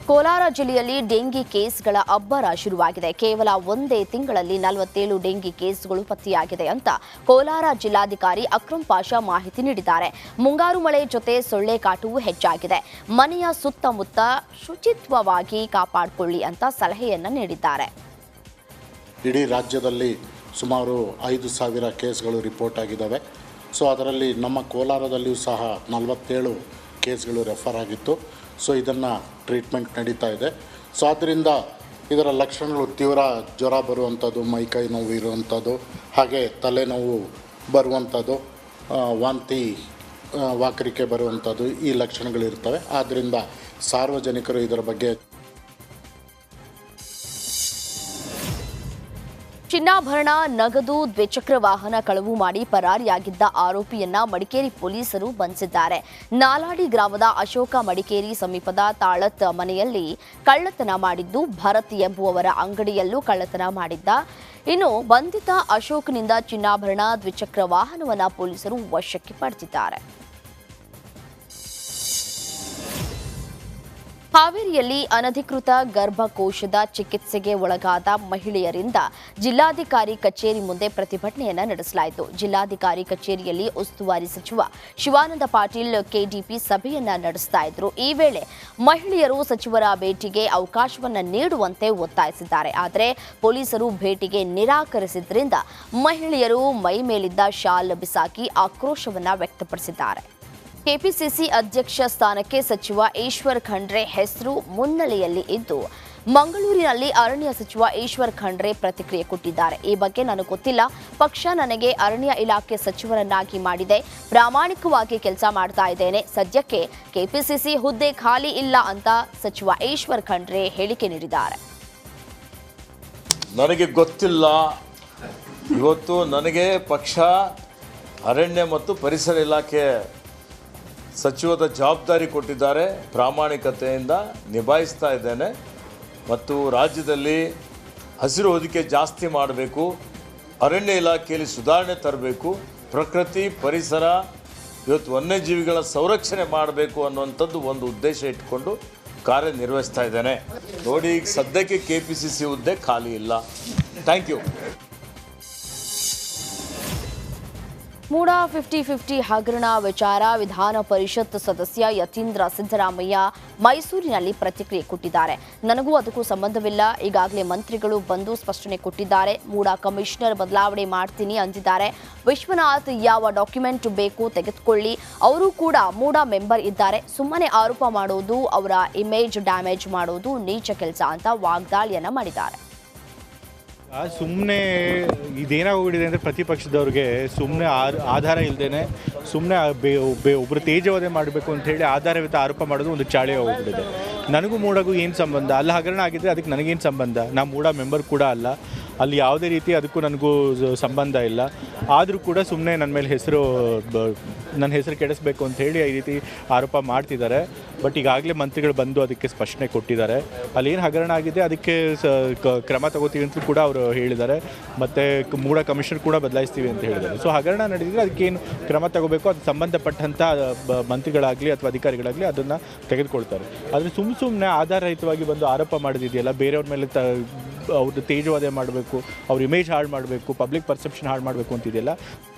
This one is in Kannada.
ಕೋಲಾರ ಜಿಲ್ಲೆಯಲ್ಲಿ ಡೆಂಗಿ ಕೇಸ್ಗಳ ಅಬ್ಬರ ಶುರುವಾಗಿದೆ. ಕೇವಲ ಒಂದೇ ತಿಂಗಳಲ್ಲಿ 47 ಡೆಂಗಿ ಕೇಸ್ಗಳು ಪತ್ತೆಯಾಗಿದೆ ಅಂತ ಕೋಲಾರ ಜಿಲ್ಲಾಧಿಕಾರಿ ಅಕ್ರಮ್ ಪಾಷಾ ಮಾಹಿತಿ ನೀಡಿದ್ದಾರೆ. ಮುಂಗಾರು ಮಳೆ ಜೊತೆ ಸೊಳ್ಳೆ ಕಾಟವೂ ಹೆಚ್ಚಾಗಿದೆ. ಮನೆಯ ಸುತ್ತಮುತ್ತ ಶುಚಿತ್ವವಾಗಿ ಕಾಪಾಡಿಕೊಳ್ಳಿ ಅಂತ ಸಲಹೆಯನ್ನ ನೀಡಿದ್ದಾರೆ. ಇಡೀ ರಾಜ್ಯದಲ್ಲಿ ಸುಮಾರು 5,000 ಕೇಸ್ಗಳು ರಿಪೋರ್ಟ್ ಆಗಿದ್ದಾವೆ. ಅದರಲ್ಲಿ ನಮ್ಮ ಕೋಲಾರದಲ್ಲಿಯೂ ಸಹ 47 ಕೇಸ್ಗಳು ರೆಫರ್ ಆಗಿತ್ತು. ಇದನ್ನು ಟ್ರೀಟ್ಮೆಂಟ್ ನಡೀತಾ ಇದೆ. ಆದ್ದರಿಂದ ಇದರ ಲಕ್ಷಣಗಳು ತೀವ್ರ ಜ್ವರ ಬರುವಂಥದ್ದು, ಮೈಕೈ ನೋವು ಇರುವಂಥದ್ದು, ಹಾಗೆ ತಲೆನೋವು ಬರುವಂಥದ್ದು, ವಾಂತಿ ವಾಕರಿಕೆ ಬರುವಂಥದ್ದು ಈ ಲಕ್ಷಣಗಳಿರ್ತವೆ. ಆದ್ದರಿಂದ ಸಾರ್ವಜನಿಕರು ಇದರ ಬಗ್ಗೆ ಚಿನ್ನಾಭರಣ, ನಗದು, ದ್ವಿಚಕ್ರ ವಾಹನ ಕಳವು ಮಾಡಿ ಪರಾರಿಯಾಗಿದ್ದ ಆರೋಪಿಯನ್ನ ಮಡಿಕೇರಿ ಪೊಲೀಸರು ಬಂಧಿಸಿದ್ದಾರೆ. ನಾಲಾಡಿ ಗ್ರಾಮದ ಅಶೋಕ ಮಡಿಕೇರಿ ಸಮೀಪದ ತಾಳತ್ ಮನೆಯಲ್ಲಿ ಕಳ್ಳತನ ಮಾಡಿದ್ದು, ಭರತ್ ಎಂಬುವವರ ಅಂಗಡಿಯಲ್ಲೂ ಕಳ್ಳತನ ಮಾಡಿದ್ದ. ಇನ್ನು ಬಂಧಿತ ಅಶೋಕ್ನಿಂದ ಚಿನ್ನಾಭರಣ, ದ್ವಿಚಕ್ರ ವಾಹನವನ್ನ ಪೊಲೀಸರು ವಶಕ್ಕೆ ಪಡೆದಿದ್ದಾರೆ. ಹಾವೇರಿಯಲ್ಲಿ ಅನಧಿಕೃತ ಗರ್ಭಕೋಶದ ಚಿಕಿತ್ಸೆಗೆ ಒಳಗಾದ ಮಹಿಳೆಯರಿಂದ ಜಿಲ್ಲಾಧಿಕಾರಿ ಕಚೇರಿ ಮುಂದೆ ಪ್ರತಿಭಟನೆಯನ್ನ ನಡೆಸಲಾಯಿತು. ಜಿಲ್ಲಾಧಿಕಾರಿ ಕಚೇರಿಯಲ್ಲಿ ಉಸ್ತುವಾರಿ ಸಚಿವ ಶಿವಾನಂದ ಪಾಟೀಲ್ ಕೆಡಿಪಿ ಸಭೆಯನ್ನ ನಡೆಸ್ತಾ ಇದ್ರು. ಈ ವೇಳೆ ಮಹಿಳೆಯರು ಸಚಿವರ ಭೇಟಿಗೆ ಅವಕಾಶವನ್ನ ನೀಡುವಂತೆ ಒತ್ತಾಯಿಸಿದ್ದಾರೆ. ಆದರೆ ಪೊಲೀಸರು ಭೇಟಿಗೆ ನಿರಾಕರಿಸಿದ್ರಿಂದ ಮಹಿಳೆಯರು ಮೈ ಮೇಲಿದ್ದ ಶಾಲ್ ಬಿಸಾಕಿ ಆಕ್ರೋಶವನ್ನ ವ್ಯಕ್ತಪಡಿಸಿದ್ದಾರೆ. ಕೆಪಿಸಿಸಿ ಅಧ್ಯಕ್ಷ ಸ್ಥಾನಕ್ಕೆ ಸಚಿವ ಈಶ್ವರ್ ಖಂಡ್ರೆ ಹೆಸರು ಮುನ್ನೆಲೆಯಲ್ಲಿ ಇದ್ದು, ಮಂಗಳೂರಿನಲ್ಲಿ ಅರಣ್ಯ ಸಚಿವ ಈಶ್ವರ್ ಖಂಡ್ರೆ ಪ್ರತಿಕ್ರಿಯೆ ಕೊಟ್ಟಿದ್ದಾರೆ. ಈ ಬಗ್ಗೆ ನನಗೆ ಗೊತ್ತಿಲ್ಲ. ಪಕ್ಷ ನನಗೆ ಅರಣ್ಯ ಇಲಾಖೆ ಸಚಿವರನ್ನಾಗಿ ಮಾಡಿದೆ. ಪ್ರಾಮಾಣಿಕವಾಗಿ ಕೆಲಸ ಮಾಡ್ತಾ ಇದ್ದೇನೆ. ಸದ್ಯಕ್ಕೆ ಕೆಪಿಸಿಸಿ ಹುದ್ದೆ ಖಾಲಿ ಇಲ್ಲ ಅಂತ ಸಚಿವ ಈಶ್ವರ್ ಖಂಡ್ರೆ ಹೇಳಿಕೆ ನೀಡಿದ್ದಾರೆ. ನನಗೆ ಗೊತ್ತಿಲ್ಲ. ಇವತ್ತು ನನಗೆ ಪಕ್ಷ ಅರಣ್ಯ ಮತ್ತು ಪರಿಸರ ಇಲಾಖೆ ಸಚಿವದ ಜವಾಬ್ದಾರಿ ಕೊಟ್ಟಿದ್ದಾರೆ. ಪ್ರಾಮಾಣಿಕತೆಯಿಂದ ನಿಭಾಯಿಸ್ತಾ ಇದ್ದೇನೆ. ಮತ್ತು ರಾಜ್ಯದಲ್ಲಿ ಹಸಿರು ಹೊದಿಕೆ ಜಾಸ್ತಿ ಮಾಡಬೇಕು, ಅರಣ್ಯ ಇಲಾಖೆಯಲ್ಲಿ ಸುಧಾರಣೆ ತರಬೇಕು, ಪ್ರಕೃತಿ ಪರಿಸರ ಇವತ್ತು ವನ್ಯಜೀವಿಗಳ ಸಂರಕ್ಷಣೆ ಮಾಡಬೇಕು ಅನ್ನುವಂಥದ್ದು ಒಂದು ಉದ್ದೇಶ ಇಟ್ಕೊಂಡು ಕಾರ್ಯನಿರ್ವಹಿಸ್ತಾ ಇದ್ದೇನೆ. ನೋಡಿ, ಈಗ ಸದ್ಯಕ್ಕೆ KPCC ಹುದ್ದೆ ಖಾಲಿ ಇಲ್ಲ. Thank you. ಮೂಡಾ 50-50 ಹಗರಣ ವಿಚಾರ ವಿಧಾನ ಪರಿಷತ್ ಸದಸ್ಯ ಯತೀಂದ್ರ ಸಿದ್ದರಾಮಯ್ಯ ಮೈಸೂರಿನಲ್ಲಿ ಪ್ರತಿಕ್ರಿಯೆ ಕೊಟ್ಟಿದ್ದಾರೆ. ನನಗೂ ಅದಕ್ಕೂ ಸಂಬಂಧವಿಲ್ಲ. ಈಗಾಗಲೇ ಮಂತ್ರಿಗಳು ಬಂದು ಸ್ಪಷ್ಟನೆ ಕೊಟ್ಟಿದ್ದಾರೆ. ಮೂಡಾ ಕಮಿಷನರ್ ಬದಲಾವಣೆ ಮಾಡ್ತೀನಿ ಅಂದಿದ್ದಾರೆ. ವಿಶ್ವನಾಥ್ ಯಾವ ಡಾಕ್ಯುಮೆಂಟ್ ಬೇಕು ತೆಗೆದುಕೊಳ್ಳಿ, ಅವರು ಕೂಡ ಮೂಡಾ ಮೆಂಬರ್ ಇದ್ದಾರೆ. ಸುಮ್ಮನೆ ಆರೋಪ ಮಾಡೋದು, ಅವರ ಇಮೇಜ್ ಡ್ಯಾಮೇಜ್ ಮಾಡೋದು ನೀಚ ಕೆಲಸ ಅಂತ ವಾಗ್ದಾಳಿಯನ್ನ ಮಾಡಿದ್ದಾರೆ. ಸುಮ್ಮನೆ ಇದೇನಾಗೋಗ್ಬಿಟ್ಟಿದೆ ಅಂದರೆ ಪ್ರತಿಪಕ್ಷದವ್ರಿಗೆ ಸುಮ್ಮನೆ ಆಧಾರ ಇಲ್ಲದೇನೆ ಸುಮ್ಮನೆ ಒಬ್ಬರು ತೇಜವಧೆ ಮಾಡಬೇಕು ಅಂತ ಹೇಳಿ ಆಧಾರಯುತ ಆರೋಪ ಮಾಡೋದು ಒಂದು ಚಾಳಿ ಹೋಗ್ಬಿಟ್ಟಿದೆ. ನನಗೂ ಮೂಡಾಗೂ ಏನು ಸಂಬಂಧ? ಅಲ್ಲಿ ಹಗರಣ ಆಗಿದ್ದರೆ ಅದಕ್ಕೆ ನನಗೇನು ಸಂಬಂಧ? ನಾ ಮೂಡಾ ಮೆಂಬರ್ ಕೂಡ ಅಲ್ಲ. ಅಲ್ಲಿ ಯಾವುದೇ ರೀತಿ ಅದಕ್ಕೂ ನನಗೂ ಸಂಬಂಧ ಇಲ್ಲ. ಆದರೂ ಕೂಡ ಸುಮ್ಮನೆ ನನ್ನ ಮೇಲೆ ನನ್ನ ಹೆಸರು ಕೆಡಿಸ್ಬೇಕು ಅಂತ ಹೇಳಿ ಈ ರೀತಿ ಆರೋಪ ಮಾಡ್ತಿದ್ದಾರೆ. ಬಟ್ ಈಗಾಗಲೇ ಮಂತ್ರಿಗಳು ಬಂದು ಅದಕ್ಕೆ ಸ್ಪಷ್ಟನೆ ಕೊಟ್ಟಿದ್ದಾರೆ. ಅಲ್ಲಿ ಏನು ಹಗರಣ ಆಗಿದೆ ಅದಕ್ಕೆ ಕ್ರಮ ತಗೋತೀವಿ ಅಂತ ಕೂಡ ಅವರು ಹೇಳಿದ್ದಾರೆ. ಮತ್ತು ಮೂಡಾ ಕಮಿಷನರ್ ಕೂಡ ಬದಲಾಯಿಸ್ತೀವಿ ಅಂತ ಹೇಳಿದ್ದಾರೆ. ಹಗರಣ ನಡೆದಿದ್ರೆ ಅದಕ್ಕೇನು ಕ್ರಮ ತಗೋಬೇಕು, ಅದು ಸಂಬಂಧಪಟ್ಟಂಥ ಮಂತ್ರಿಗಳಾಗಲಿ ಅಥವಾ ಅಧಿಕಾರಿಗಳಾಗಲಿ ಅದನ್ನು ತೆಗೆದುಕೊಳ್ತಾರೆ. ಆದರೆ ಸುಮ್ಮನೆ ಆಧಾರರಹಿತವಾಗಿ ಬಂದು ಆರೋಪ ಮಾಡೋದಿದೆಯಲ್ಲ, ಬೇರೆಯವ್ರ ಮೇಲೆ ಅವ್ರದ್ದು ತೇಜವಾದೆ ಮಾಡಬೇಕು, ಅವ್ರ ಇಮೇಜ್ ಹಾಳು ಮಾಡಬೇಕು, ಪಬ್ಲಿಕ್ ಪರ್ಸೆಪ್ಷನ್ ಹಾಳು ಮಾಡಬೇಕು ಅಂತಿದೆಯಲ್ಲ,